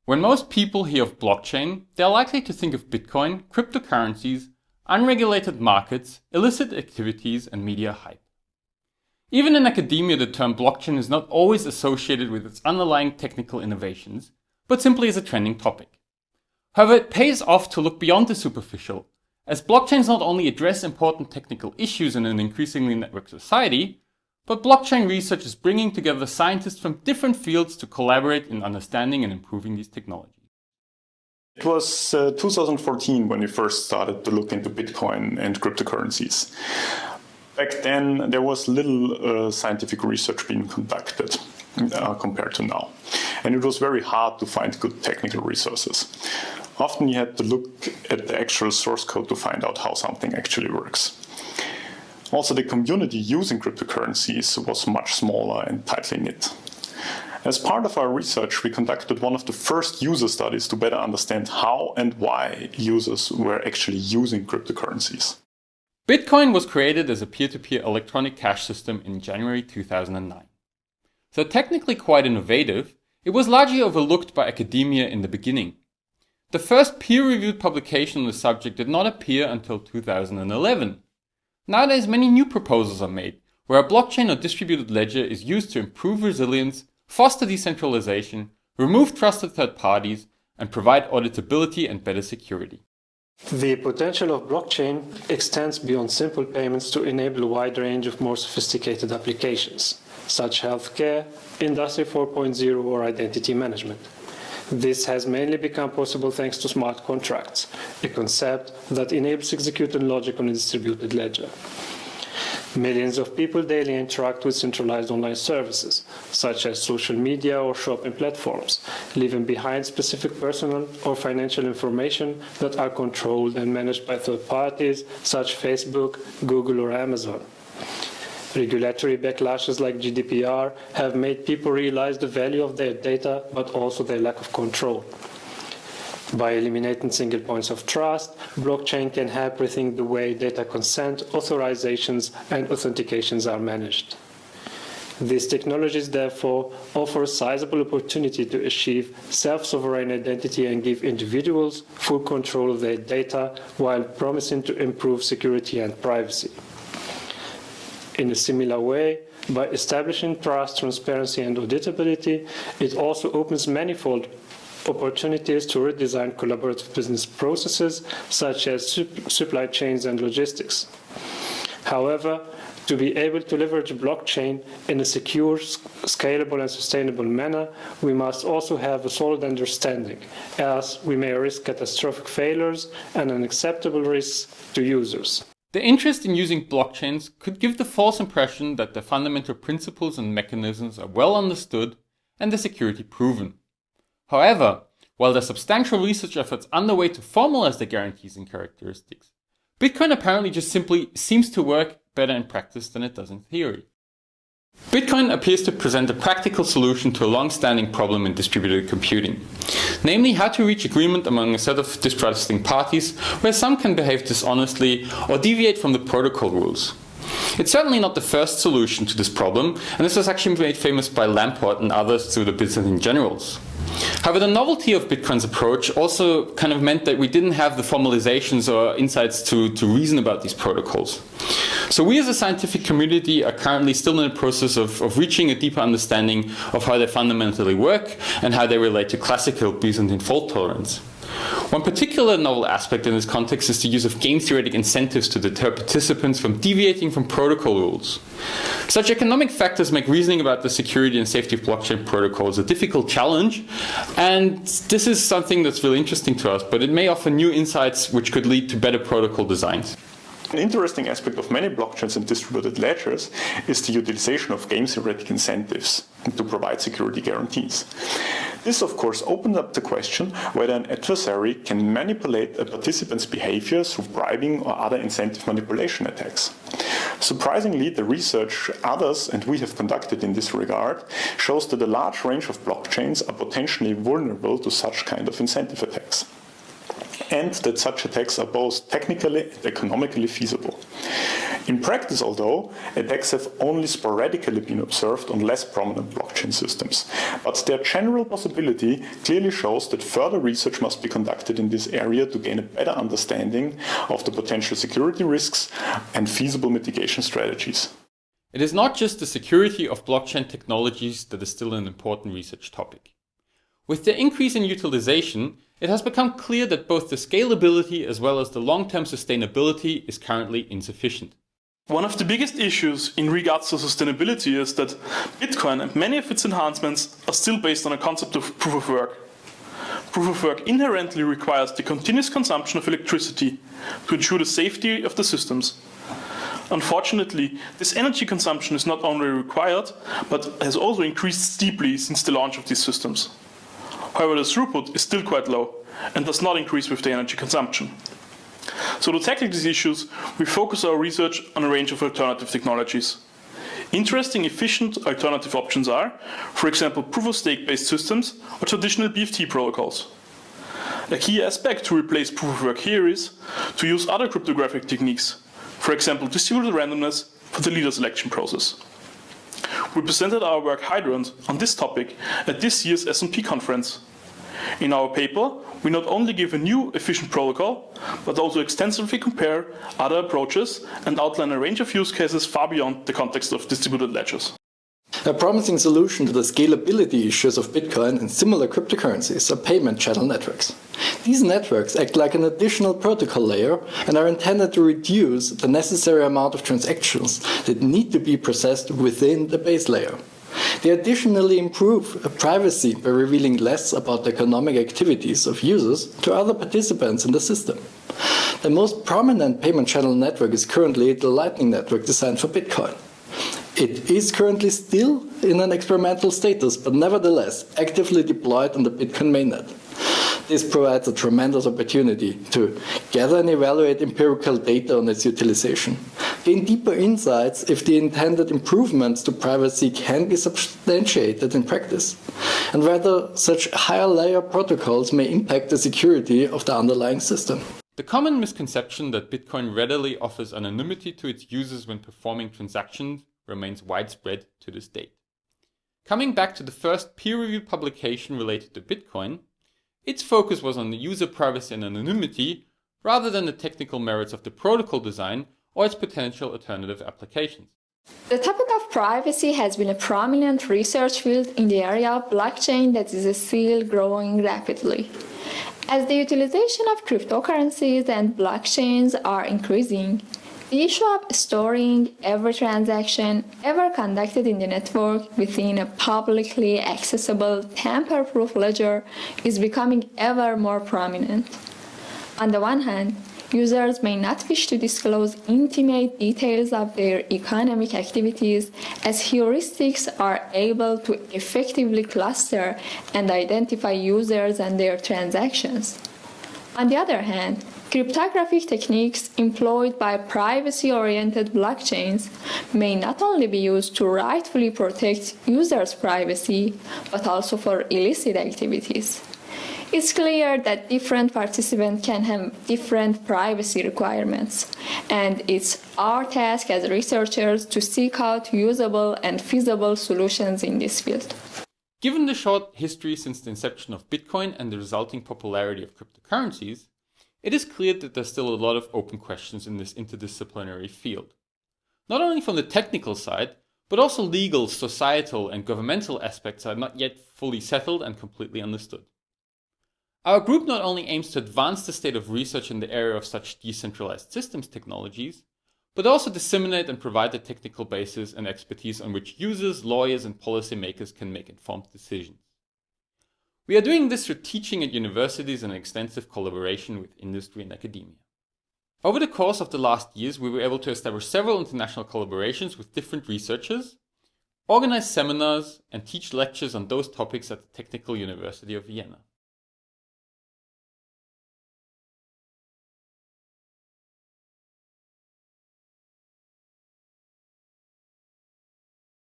When most people hear of blockchain, they are likely to think of Bitcoin, cryptocurrencies, unregulated markets, illicit activities, and media hype. Even in academia, the term blockchain is not always associated with its underlying technical innovations, but simply as a trending topic. However, it pays off to look beyond the superficial, as blockchains not only address important technical issues in an increasingly networked society, but blockchain research is bringing together scientists from different fields to collaborate in understanding and improving these technologies. It was 2014 when we first started to look into Bitcoin and cryptocurrencies. Back then, there was little scientific research being conducted compared to now. And it was very hard to find good technical resources. Often you had to look at the actual source code to find out how something actually works. Also, the community using cryptocurrencies was much smaller and tightly knit. As part of our research, we conducted one of the first user studies to better understand how and why users were actually using cryptocurrencies. Bitcoin was created as a peer-to-peer electronic cash system in January 2009. Though technically quite innovative, it was largely overlooked by academia in the beginning. The first peer-reviewed publication on the subject did not appear until 2011. Nowadays, many new proposals are made, where a blockchain or distributed ledger is used to improve resilience, foster decentralization, remove trusted third parties, and provide auditability and better security. The potential of blockchain extends beyond simple payments to enable a wide range of more sophisticated applications, such as healthcare, Industry 4.0, or identity management. This has mainly become possible thanks to smart contracts, a concept that enables executing logic on a distributed ledger. Millions of people daily interact with centralized online services, such as social media or shopping platforms, leaving behind specific personal or financial information that are controlled and managed by third parties, such as Facebook, Google, or Amazon. Regulatory backlashes like GDPR have made people realize the value of their data, but also their lack of control. By eliminating single points of trust, blockchain can help rethink the way data consent, authorizations, and authentications are managed. These technologies, therefore, offer a sizable opportunity to achieve self-sovereign identity and give individuals full control of their data while promising to improve security and privacy. In a similar way, by establishing trust, transparency, and auditability, it also opens manifold opportunities to redesign collaborative business processes such as supply chains and logistics. However, to be able to leverage blockchain in a secure, scalable, and sustainable manner, we must also have a solid understanding, else we may risk catastrophic failures and unacceptable risks to users. The interest in using blockchains could give the false impression that the fundamental principles and mechanisms are well understood and the security proven. However, while there are substantial research efforts underway to formalize the guarantees and characteristics, Bitcoin apparently just simply seems to work better in practice than it does in theory. Bitcoin appears to present a practical solution to a long-standing problem in distributed computing, namely how to reach agreement among a set of distrusting parties where some can behave dishonestly or deviate from the protocol rules. It's certainly not the first solution to this problem, and this was actually made famous by Lamport and others through the Byzantine generals. However, the novelty of Bitcoin's approach also kind of meant that we didn't have the formalizations or insights to reason about these protocols. So we as a scientific community are currently still in the process of reaching a deeper understanding of how they fundamentally work and how they relate to classical Byzantine fault tolerance. One particular novel aspect in this context is the use of game-theoretic incentives to deter participants from deviating from protocol rules. Such economic factors make reasoning about the security and safety of blockchain protocols a difficult challenge, and this is something that's really interesting to us, but it may offer new insights which could lead to better protocol designs. An interesting aspect of many blockchains and distributed ledgers is the utilization of game-theoretic incentives to provide security guarantees. This, of course, opens up the question whether an adversary can manipulate a participant's behavior through bribing or other incentive manipulation attacks. Surprisingly, the research others and we have conducted in this regard shows that a large range of blockchains are potentially vulnerable to such kind of incentive attacks. and that such attacks are both technically and economically feasible. In practice, although, attacks have only sporadically been observed on less prominent blockchain systems, but their general possibility clearly shows that further research must be conducted in this area to gain a better understanding of the potential security risks and feasible mitigation strategies. It is not just the security of blockchain technologies that is still an important research topic. With the increase in utilization, it has become clear that both the scalability as well as the long-term sustainability is currently insufficient. One of the biggest issues in regards to sustainability is that Bitcoin and many of its enhancements are still based on a concept of proof of work. Proof of work inherently requires the continuous consumption of electricity to ensure the safety of the systems. Unfortunately, this energy consumption is not only required, but has also increased steeply since the launch of these systems. However, the throughput is still quite low and does not increase with the energy consumption. So to tackle these issues, we focus our research on a range of alternative technologies. Interesting, efficient alternative options are, for example, proof-of-stake-based systems or traditional BFT protocols. A key aspect to replace proof of work here is to use other cryptographic techniques, for example, distributed randomness for the leader selection process. We presented our work Hydrant on this topic at this year's S&P conference. In our paper, we not only give a new efficient protocol, but also extensively compare other approaches and outline a range of use cases far beyond the context of distributed ledgers. A promising solution to the scalability issues of Bitcoin and similar cryptocurrencies are payment channel networks. These networks act like an additional protocol layer and are intended to reduce the necessary amount of transactions that need to be processed within the base layer. They additionally improve privacy by revealing less about the economic activities of users to other participants in the system. The most prominent payment channel network is currently the Lightning Network designed for Bitcoin. It is currently still in an experimental status, but nevertheless actively deployed on the Bitcoin mainnet. This provides a tremendous opportunity to gather and evaluate empirical data on its utilization, gain deeper insights if the intended improvements to privacy can be substantiated in practice, and whether such higher layer protocols may impact the security of the underlying system. The common misconception that Bitcoin readily offers anonymity to its users when performing transactions remains widespread to this date. Coming back to the first peer-reviewed publication related to Bitcoin, its focus was on the user privacy and anonymity rather than the technical merits of the protocol design or its potential alternative applications. The topic of privacy has been a prominent research field in the area of blockchain that is still growing rapidly. As the utilization of cryptocurrencies and blockchains are increasing, the issue of storing every transaction ever conducted in the network within a publicly accessible tamper-proof ledger is becoming ever more prominent. On the one hand, users may not wish to disclose intimate details of their economic activities, as heuristics are able to effectively cluster and identify users and their transactions. On the other hand, cryptographic techniques employed by privacy-oriented blockchains may not only be used to rightfully protect users' privacy, but also for illicit activities. It's clear that different participants can have different privacy requirements, and it's our task as researchers to seek out usable and feasible solutions in this field. Given the short history since the inception of Bitcoin and the resulting popularity of cryptocurrencies, it is clear that there's still a lot of open questions in this interdisciplinary field. Not only from the technical side, but also legal, societal, and governmental aspects are not yet fully settled and completely understood. Our group not only aims to advance the state of research in the area of such decentralized systems technologies, but also disseminate and provide the technical basis and expertise on which users, lawyers, and policymakers can make informed decisions. We are doing this through teaching at universities and extensive collaboration with industry and academia. Over the course of the last years, we were able to establish several international collaborations with different researchers, organize seminars, and teach lectures on those topics at the Technical University of Vienna.